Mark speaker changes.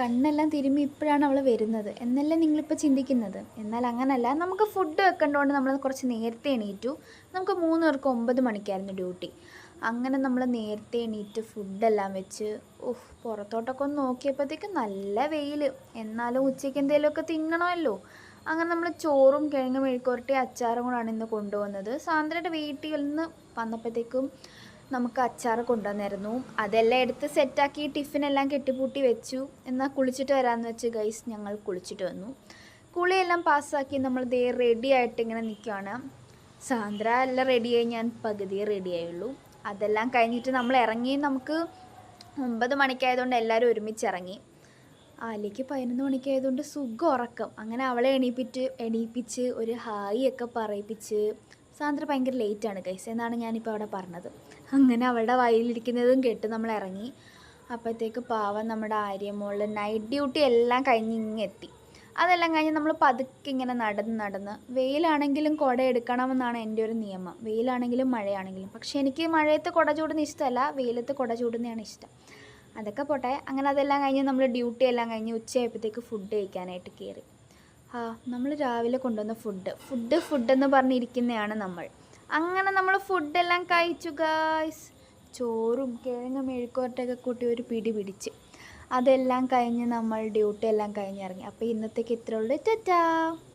Speaker 1: കണ്ണെല്ലാം തിരുമ്മി ഇപ്പോഴാണ് അവൾ വരുന്നത് എന്നല്ലേ നിങ്ങളിപ്പോൾ ചിന്തിക്കുന്നത്. എന്നാൽ അങ്ങനല്ല, നമുക്ക് ഫുഡ് വെക്കേണ്ടതുകൊണ്ട് നമ്മൾ കുറച്ച് നേരത്തെ എണീറ്റു. നമുക്ക് 3 പേർക്ക് 9 മണിക്കായിരുന്നു ഡ്യൂട്ടി. അങ്ങനെ നമ്മൾ നേരത്തെ എണീറ്റ് ഫുഡെല്ലാം വെച്ച് പുറത്തോട്ടൊക്കെ ഒന്ന് നോക്കിയപ്പോഴത്തേക്കും നല്ല വെയിൽ. എന്നാലും ഉച്ചയ്ക്ക് എന്തെങ്കിലുമൊക്കെ തിന്നണമല്ലോ. അങ്ങനെ നമ്മൾ ചോറും കിഴങ്ങ് മെഴുക്കുവരട്ടി അച്ചാറും കൂടാണ് ഇന്ന് കൊണ്ടുവന്നത്. സാന്ദ്രയുടെ വീട്ടിൽ നിന്ന് വന്നപ്പോഴത്തേക്കും നമുക്ക് അച്ചാർ കൊണ്ടുവന്നായിരുന്നു. അതെല്ലാം എടുത്ത് സെറ്റാക്കി ടിഫിനെല്ലാം കെട്ടിപ്പൂട്ടി വെച്ചു. എന്നാൽ കുളിച്ചിട്ട് വരാമെന്ന് വെച്ച് ഗൈസ് ഞങ്ങൾ കുളിച്ചിട്ട് വന്നു. കുളിയെല്ലാം പാസ്സാക്കി നമ്മൾ ദേ റെഡി ആയിട്ട് ഇങ്ങനെ നിൽക്കുകയാണ്. സാന്ദ്ര എല്ലാം റെഡിയായി, ഞാൻ പകുതിയേ റെഡിയായുള്ളൂ. അതെല്ലാം കഴിഞ്ഞിട്ട് നമ്മൾ ഇറങ്ങി. നമുക്ക് 9 മണിക്കായതുകൊണ്ട് എല്ലാവരും ഒരുമിച്ച് ഇറങ്ങി. ആലിക്ക് 11 മണിക്കായതുകൊണ്ട് സുഖം ഉറക്കം. അങ്ങനെ അവളെ എണീപ്പിച്ച് ഒരു ഹായ് ഒക്കെ പറയിപ്പിച്ച്. സാന്ദ്ര ഭയങ്കര ലേറ്റാണ് ഗൈസ് എന്നാണ് ഞാനിപ്പോൾ അവിടെ പറഞ്ഞത്. അങ്ങനെ അവളുടെ വയലിരിക്കുന്നതും കേട്ട് നമ്മൾ ഇറങ്ങി. അപ്പോഴത്തേക്ക് പാവം നമ്മുടെ ആര്യമോള് നൈറ്റ് ഡ്യൂട്ടി എല്ലാം കഴിഞ്ഞ് ഇങ്ങെത്തി. അതെല്ലാം കഴിഞ്ഞ് നമ്മൾ പതുക്കെ ഇങ്ങനെ നടന്ന് വെയിലാണെങ്കിലും കുട എടുക്കണമെന്നാണ് എൻ്റെ ഒരു നിയമം. വെയിലാണെങ്കിലും മഴയാണെങ്കിലും. പക്ഷേ എനിക്ക് മഴയത്ത് കുട ചൂടുന്ന ഇഷ്ടമല്ല, വെയിലത്ത് കുട ചൂടുന്നതാണ് ഇഷ്ടം. അതൊക്കെ പോട്ടെ. അങ്ങനെ അതെല്ലാം കഴിഞ്ഞ് നമ്മൾ ഡ്യൂട്ടി എല്ലാം കഴിഞ്ഞ് ഉച്ചയായപ്പോഴത്തേക്ക് ഫുഡ് കഴിക്കാനായിട്ട് കയറി. നമ്മൾ രാവിലെ കൊണ്ടുവന്ന ഫുഡ് എന്ന് പറഞ്ഞിരിക്കുന്നതാണ് നമ്മൾ. അങ്ങനെ നമ്മൾ ഫുഡെല്ലാം കഴിച്ചു ഗായ്സ്. ചോറും കിഴങ്ങ് മെഴുക്കുവരട്ടൊക്കെ കൂട്ടി ഒരു പിടി പിടിച്ച് അതെല്ലാം കഴിഞ്ഞ് നമ്മൾ ഡ്യൂട്ടി എല്ലാം കഴിഞ്ഞിറങ്ങി. അപ്പോൾ ഇന്നത്തേക്ക് ഇത്രയുള്ളൂ. ടാറ്റാ.